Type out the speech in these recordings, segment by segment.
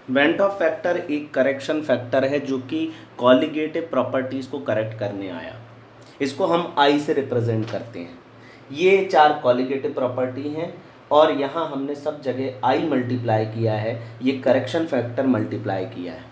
Went of factor एक correction factor है जो कि कॉलिगेटिव प्रॉपर्टीज़ को करेक्ट करने आया। इसको हम आई से रिप्रेजेंट करते हैं। ये चार कॉलिगेटिव प्रॉपर्टी हैं और यहाँ हमने सब जगह आई मल्टीप्लाई किया है, ये करेक्शन फैक्टर मल्टीप्लाई किया है।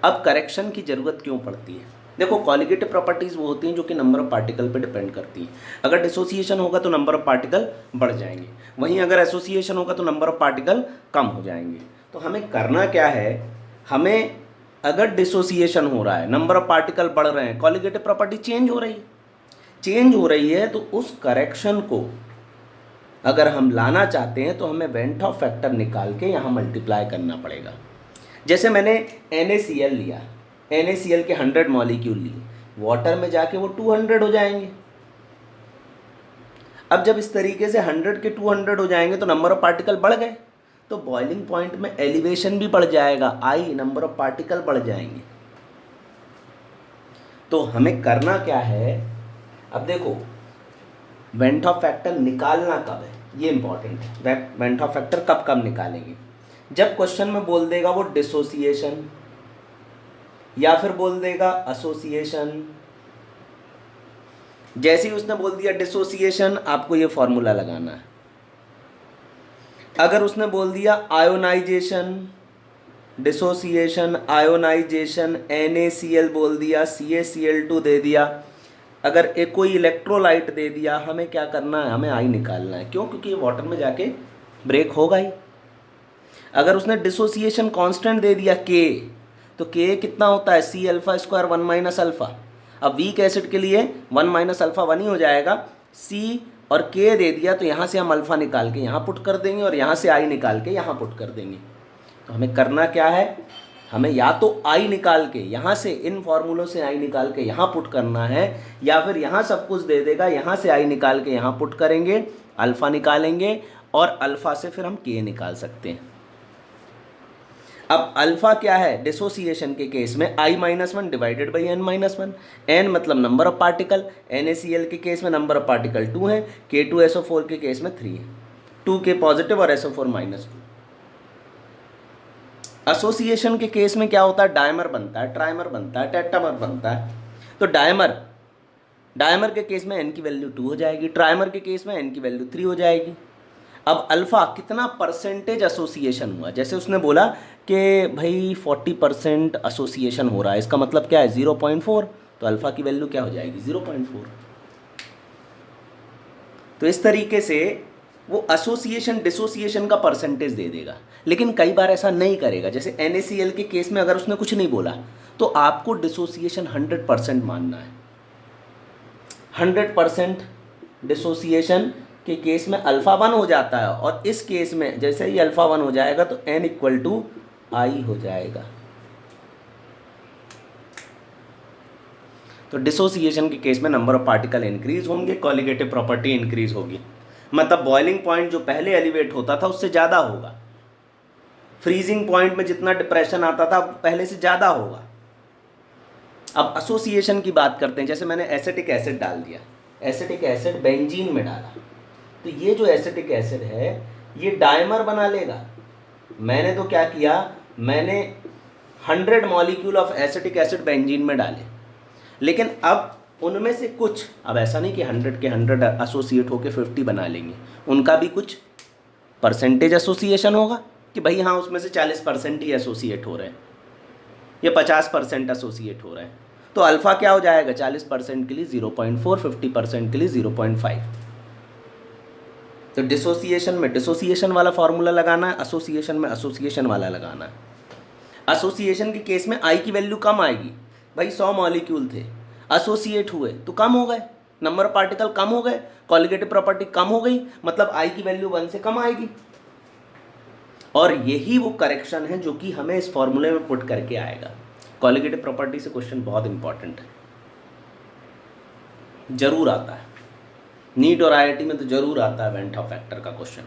अब करेक्शन की ज़रूरत क्यों पड़ती है? देखो, कॉलिगेटिव प्रॉपर्टीज़ वो होती हैं जो कि नंबर ऑफ पार्टिकल पे डिपेंड करती हैं। अगर डिसोसिएशन होगा तो नंबर ऑफ पार्टिकल बढ़ जाएंगे, वहीं अगर एसोसिएशन होगा तो नंबर ऑफ पार्टिकल कम हो जाएंगे। तो हमें करना क्या है, हमें अगर डिसोसिएशन हो रहा है, नंबर ऑफ पार्टिकल बढ़ रहे हैं, कॉलिगेटिव प्रॉपर्टी चेंज हो रही है तो उस करेक्शन को अगर हम लाना चाहते हैं तो हमें वेंट ऑफ फैक्टर निकाल के यहाँ मल्टीप्लाई करना पड़ेगा। जैसे मैंने NaCl लिया, NaCl के 100 मॉलिक्यूल लिए, वाटर में जाके वो 200 हो जाएंगे। अब जब इस तरीके से 100 के 200 हो जाएंगे तो नंबर ऑफ पार्टिकल बढ़ गए, तो बॉइलिंग पॉइंट में एलिवेशन भी बढ़ जाएगा, आई नंबर ऑफ पार्टिकल बढ़ जाएंगे। तो हमें करना क्या है, अब देखो वेंट ऑफ फैक्टर निकालना कब है, ये इंपॉर्टेंट है। वेंट ऑफ फैक्टर कब कब निकालेंगे, जब क्वेश्चन में बोल देगा वो डिसोसिएशन या फिर बोल देगा एसोसिएशन। जैसे ही उसने बोल दिया डिसोसिएशन, आपको ये फॉर्मूला लगाना है। अगर उसने बोल दिया आयोनाइजेशन, डिसोसिएशन, आयोनाइजेशन, NaCl बोल दिया, CaCl2 दे दिया, अगर एक कोई इलेक्ट्रोलाइट दे दिया, हमें क्या करना है, हमें आई निकालना है। क्यों? क्योंकि ये वाटर में जाके ब्रेक होगा ही। अगर उसने डिसोसिएशन कांस्टेंट दे दिया K, तो K कितना होता है, C∝² 1 माइनस अल्फ़ा। अब वीक एसिड के लिए 1 माइनस अल्फ़ा 1 ही हो जाएगा। C और K दे दिया तो यहाँ से हम अल्फ़ा निकाल के यहाँ पुट कर देंगे और यहाँ से आई निकाल के यहाँ पुट कर देंगे। तो हमें करना क्या है, हमें या तो आई निकाल के यहाँ से, इन फॉर्मूलों से आई निकाल के यहाँ पुट करना है, या फिर यहाँ सब कुछ दे देगा, यहाँ से आई निकाल के यहाँ पुट करेंगे, अल्फ़ा निकालेंगे और अल्फ़ा से फिर हम K निकाल सकते हैं। अब अल्फ़ा क्या है, डिसोसिएशन के केस में I-1 divided by N-1, N मतलब नंबर ऑफ पार्टिकल, NaCl के केस में नंबर ऑफ पार्टिकल 2 है, K2SO4 के केस में 3 है, 2K पॉजिटिव और SO4 -2। एसोसिएशन के केस में क्या होता है, डायमर बनता है, ट्राइमर बनता है, टेट्रामर बनता है। तो डायमर के केस में N की वैल्यू 2 हो जाएगी, ट्राइमर के केस में N की वैल्यू 3 हो जाएगी। अब अल्फ़ा कितना परसेंटेज एसोसिएशन हुआ, जैसे उसने बोला कि भाई 40% एसोसिएशन हो रहा है, इसका मतलब क्या है 0.4, तो अल्फ़ा की वैल्यू क्या हो जाएगी 0.4। तो इस तरीके से वो एसोसिएशन डिसोसिएशन का परसेंटेज दे देगा, लेकिन कई बार ऐसा नहीं करेगा। जैसे NaCl के केस में अगर उसने कुछ नहीं बोला तो आपको डिसोसिएशन 100% मानना है। 100% डिसोसिएशन के केस में अल्फ़ा 1 हो जाता है, और इस केस में जैसे ही अल्फ़ा 1 हो जाएगा तो N = I हो जाएगा। तो डिसोसिएशन के केस में नंबर ऑफ पार्टिकल इंक्रीज होंगे, कॉलिगेटिव प्रॉपर्टी इंक्रीज होगी, मतलब बॉइलिंग पॉइंट जो पहले एलिवेट होता था उससे ज़्यादा होगा, फ्रीजिंग पॉइंट में जितना डिप्रेशन आता था पहले से ज़्यादा होगा। अब एसोसिएशन की बात करते हैं। जैसे मैंने एसिटिक एसिड डाल दिया, एसिटिक एसिड बेंजीन में डाला, तो ये जो एसिटिक एसिड है ये डायमर बना लेगा। मैंने तो क्या किया, मैंने 100 molecule of acetic acid benzene में डाले, लेकिन अब उनमें से कुछ, अब ऐसा नहीं कि 100 के 100 एसोसिएट होकर 50 बना लेंगे, उनका भी कुछ परसेंटेज एसोसिएशन होगा कि भाई हाँ उसमें से 40% ही एसोसिएट हो रहे हैं या 50% एसोसिएट हो रहे हैं। तो अल्फ़ा क्या हो जाएगा, 40% के लिए 0.4, 50% के लिए 0.5। तो डिसोसिएशन में डिसोसिएशन वाला फॉर्मूला लगाना है, एसोसिएशन में एसोसिएशन वाला लगाना है। एसोसिएशन के केस में आई की वैल्यू कम आएगी, भाई 100 मॉलिक्यूल थे, एसोसिएट हुए तो कम हो गए, नंबर ऑफ पार्टिकल कम हो गए, कॉलिगेटिव प्रॉपर्टी कम हो गई, मतलब आई की वैल्यू 1 से कम आएगी। और यही वो करेक्शन है जो कि हमें इस फॉर्मूले में पुट करके आएगा। कॉलिगेटिव प्रॉपर्टी से क्वेश्चन बहुत इंपॉर्टेंट है, जरूर आता है, नीट और IIT में तो जरूर आता है वेंट ऑफ फैक्टर का क्वेश्चन।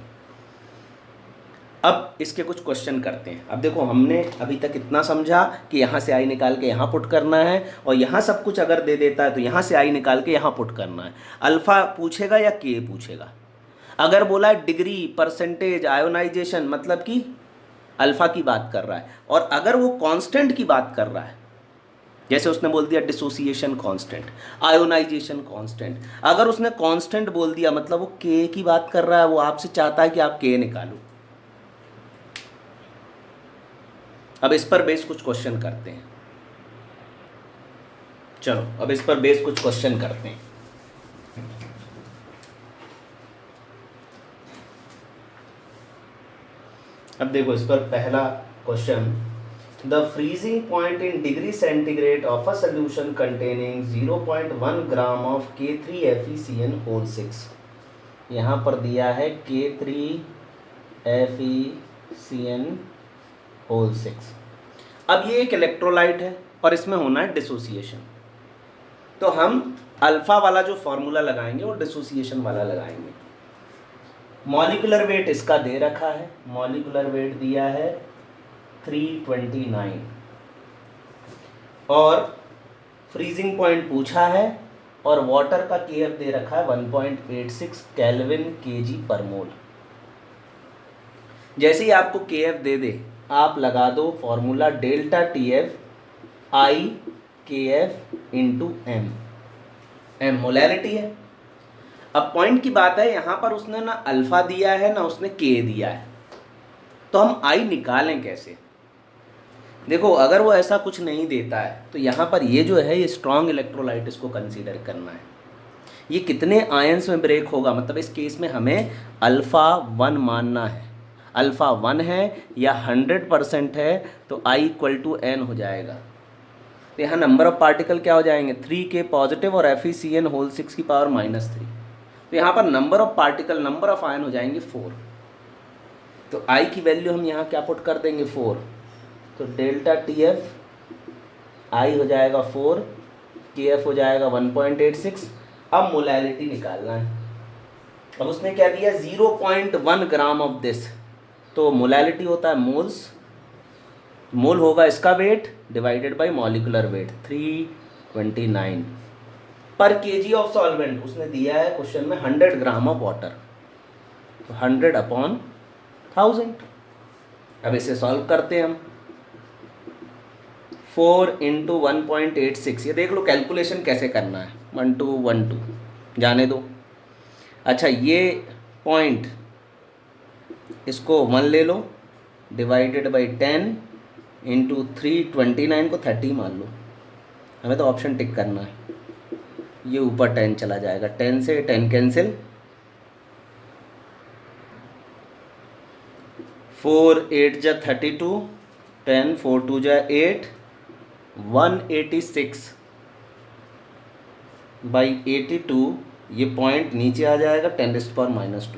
अब इसके कुछ क्वेश्चन करते हैं। अब देखो हमने अभी तक इतना समझा कि यहाँ से आई निकाल के यहाँ पुट करना है, और यहाँ सब कुछ अगर दे देता है तो यहाँ से आई निकाल के यहाँ पुट करना है। अल्फ़ा पूछेगा या K पूछेगा। अगर बोला है डिग्री, परसेंटेज, आयोनाइजेशन, मतलब कि अल्फा की बात कर रहा है। और अगर वो कांस्टेंट की बात कर रहा है, जैसे उसने बोल दिया डिसोसिएशन कांस्टेंट, आयोनाइजेशन कांस्टेंट, अगर उसने कांस्टेंट बोल दिया मतलब वो के की बात कर रहा है, वो आपसे चाहता है कि आप के निकालो। अब इस पर बेस कुछ क्वेश्चन करते हैं। चलो अब इस पर बेस कुछ क्वेश्चन करते हैं। अब देखो इस पर पहला question, the freezing point in degree centigrade of a solution containing 0.1 gram of K3FeCN whole 6। यहाँ पर दिया है K3FeCN होल 6। अब ये एक इलेक्ट्रोलाइट है और इसमें होना है डिसोसिएशन, तो हम अल्फा वाला जो फॉर्मूला लगाएंगे वो डिसोसिएशन वाला लगाएंगे। मॉलिक्यूलर वेट इसका दे रखा है, मॉलिक्यूलर वेट दिया है 329 और फ्रीजिंग पॉइंट पूछा है और वाटर का केएफ दे रखा है 1.86 केल्विन केजी पर मोल। जैसे ही आपको केएफ दे दे आप लगा दो formula delta TF I KF into M, M molarity है। अब पॉइंट की बात है, यहाँ पर उसने ना अल्फा दिया है ना उसने के दिया है, तो हम आई निकालें कैसे? देखो अगर वो ऐसा कुछ नहीं देता है तो यहाँ पर ये जो है ये स्ट्रॉन्ग इलेक्ट्रोलाइट इसको कंसीडर करना है। ये कितने आयंस में ब्रेक होगा, मतलब इस केस में हमें अल्फ़ा 1 मानना है। अल्फ़ा 1 है या 100% है तो I = n हो जाएगा। तो यहाँ नंबर ऑफ पार्टिकल क्या हो जाएंगे 3K पॉजिटिव और FeCN होल 6 की पावर -3। तो यहाँ पर number of particle, number of ion हो जाएंगे 4। तो I की वैल्यू हम यहाँ क्या पुट कर देंगे 4, तो डेल्टा TF I हो जाएगा 4, KF हो जाएगा 1.86। अब मोलैरिटी निकालना है। अब उसने क्या दिया 0.1 ग्राम ऑफ दिस, तो मोलैरिटी होता है मोल्स, मोल होगा इसका weight divided by molecular weight 329 पर केजी ऑफ सॉल्वेंट। उसने दिया है क्वेश्चन में 100 ग्राम ऑफ वाटर, तो 100/1000। अब इसे सॉल्व करते हैं हम। 4 × 1.86, ये देख लो कैलकुलेशन कैसे करना है, 1212 जाने दो। अच्छा ये पॉइंट इसको 1 ले लो डिवाइडेड बाई 10 × 329 को 30 मान लो। हमें तो ऑप्शन टिक करना है। ये ऊपर 10 चला जाएगा, 10 से 10 कैंसिल, 4 8 जा 32, 10 4 2 जा 8, 186/82। ये पॉइंट नीचे आ जाएगा 10⁻²।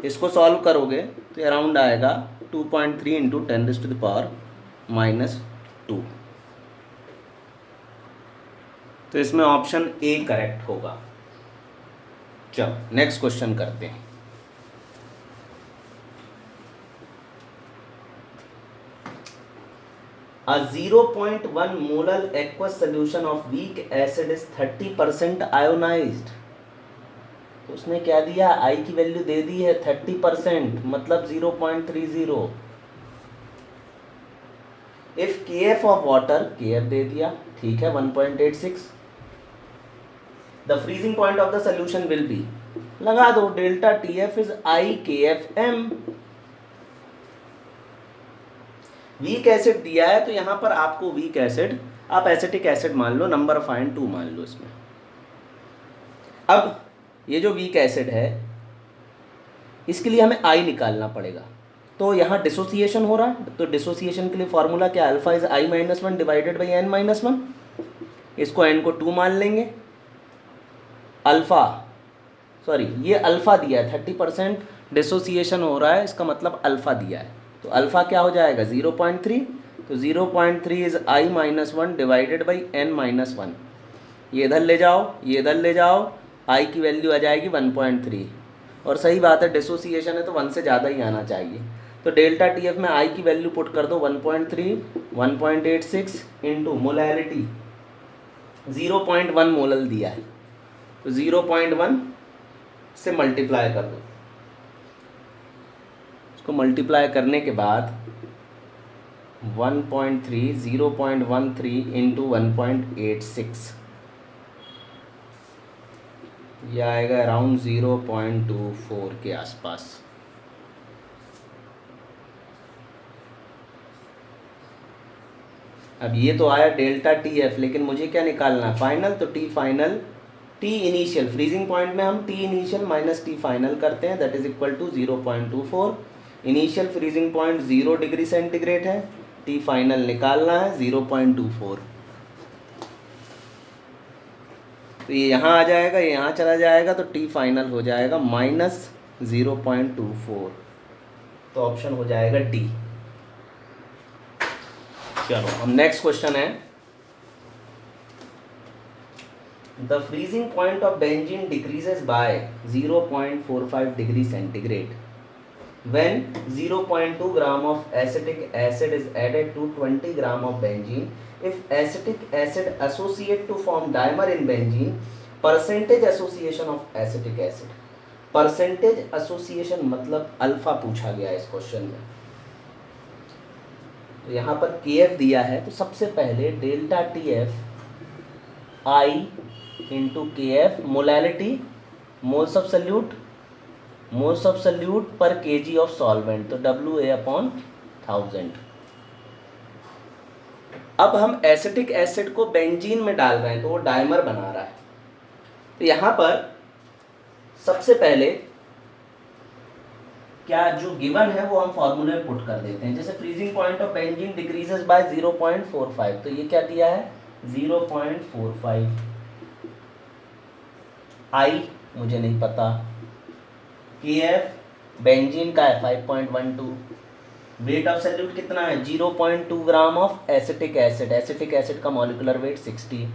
इसको सॉल्व करोगे तो अराउंड आएगा 2.3 × 10⁻²। तो इसमें ऑप्शन ए करेक्ट होगा। चलो नेक्स्ट क्वेश्चन करते हैं। A 0.1 molar aqueous solution of weak acid is 30% ionized। तो उसने क्या दिया, I की वैल्यू दे दी है 30%, मतलब 0.30। If KF of water, KF दे दिया, ठीक है 1.86। The freezing point of the solution will be, लगा दो delta TF is IKFM। Weak acid दिया है तो यहाँ पर आपको वीक एसिड, आप एसिटिक एसिड मान लो, नंबर ऑफ आयन 2 मान लो इसमें। अब ये जो वीक एसिड है इसके लिए हमें आई निकालना पड़ेगा। तो यहाँ डिसोसिएशन हो रहा है, तो डिसोसिएशन के लिए फॉर्मूला क्या, alpha is I-1 divided by n-1। इसको n को 2 मान लेंगे। अल्फा सॉरी ये अल्फा दिया है, 30% डिसोसिएशन हो रहा है, इसका मतलब अल्फा दिया है। तो अल्फा क्या हो जाएगा 0.3, तो 0.3 is I-1 divided by n-1। ये इधर ले जाओ, ये इधर ले जाओ, I की वैल्यू आ जाएगी 1.3। और सही बात है डिसोसिएशन है तो 1 से ज़्यादा ही आना चाहिए। तो डेल्टा TF में I की वैल्यू पुट कर दो 1.3, 1.86 इंटू मोलैरिटी 0.1 मोलल दिया है, तो 0.1 से मल्टीप्लाई कर दो। इसको मल्टीप्लाई करने के बाद 1.3 0.13 इंटू 1.86, यह आएगा अराउंड 0.24 के आसपास। अब ये तो आया डेल्टा टी एफ, लेकिन मुझे क्या निकालना है फाइनल, तो T final, T initial, freezing point में हम T initial minus T final करते हैं, that is equal to 0.24। Initial freezing point 0 degree centigrade है, टी फाइनल निकालना है 0.24। तो ये यहाँ आ जाएगा, ये यहाँ चला जाएगा, तो टी फाइनल हो जाएगा माइनस 0.24। तो ऑप्शन हो जाएगा डी। चलो अब नेक्स्ट क्वेश्चन है, the freezing point of benzene decreases by 0.45 degree centigrade when 0.2 gram of acetic acid is added to 20 gram of benzene. If acetic acid associate to form dimer in benzene, percentage association of acetic acid, percentage association मतलब alpha पूछा गया इस question में। तो यहाँ पर KF दिया है, तो सबसे पहले delta TF I into KF, molality moles of solute, moles of solute पर केजी ऑफ सॉल्वेंट, तो WA/1000। अब हम एसिटिक एसिड को बेंजीन में डाल रहे हैं, तो वो डाइमर बना रहा है। तो यहाँ पर सबसे पहले क्या जो गिवन है वो हम फॉर्मूले में पुट कर देते हैं। जैसे freezing point of benzene decreases by 0.45, तो ये क्या दिया है 0.45। आई मुझे नहीं पता, KF बेंजीन का है 5.12, वेट ऑफ सॉल्यूट कितना है 0.2 gram of acetic acid, acetic acid का मॉलिक्यूलर वेट 60,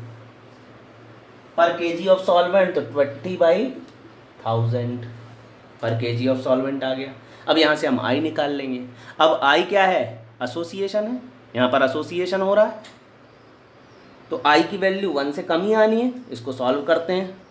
पर केजी ऑफ सॉल्वेंट तो 20/1000 पर केजी ऑफ सॉल्वेंट आ गया। अब यहाँ से हम आई निकाल लेंगे। अब आई क्या है, एसोसिएशन है, यहाँ पर एसोसिएशन हो रहा है, तो आई की वैल्यू 1 से कम ही आनी है। इसको सॉल्व करते हैं।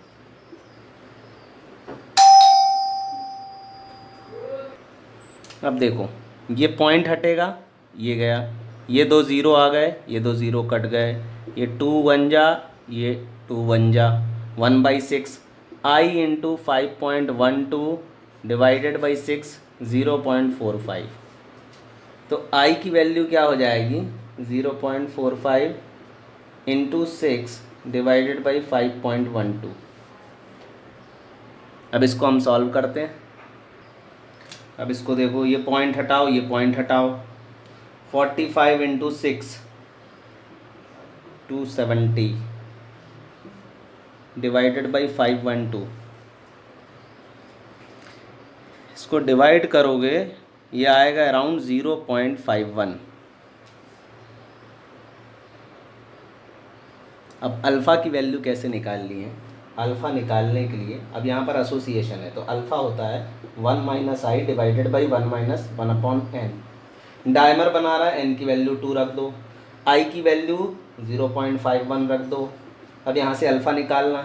अब देखो ये पॉइंट हटेगा, ये गया, ये 2 0 आ गए, ये 2 0 कट गए, ये 2 1 जा, ये 2 1 जा, 1/6 आई इंटू 5.12 डिवाइडेड बाई 6 0.45। तो आई की वैल्यू क्या हो जाएगी 0.45 इंटू 6 डिवाइडेड बाई 5.12। अब इसको हम सॉल्व करते हैं। अब इसको देखो, ये पॉइंट हटाओ, ये पॉइंट हटाओ, 45 इंटू 6 270 डिवाइडेड बाई 512। इसको डिवाइड करोगे ये आएगा अराउंड 0.51। अब अल्फ़ा की वैल्यू कैसे निकालनी है, अल्फ़ा निकालने के लिए अब यहाँ पर एसोसिएशन है, तो अल्फ़ा होता है 1 - i divided by 1 - 1/n। Dimer बना रहा है, n की वैल्यू 2 रख दो, i की वैल्यू 0.51 रख दो। अब यहाँ से अल्फ़ा निकालना,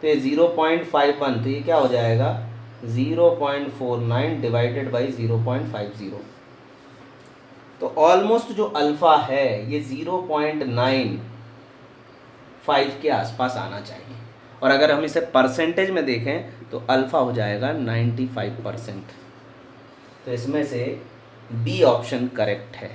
तो ये 0.51, तो ये क्या हो जाएगा 0.49 डिवाइडेड बाई 0.50। तो ऑलमोस्ट जो अल्फ़ा है ये 0.95 के आसपास आना चाहिए। और अगर हम इसे परसेंटेज में देखें तो अल्फ़ा हो जाएगा 95%। तो इसमें से बी ऑप्शन करेक्ट है।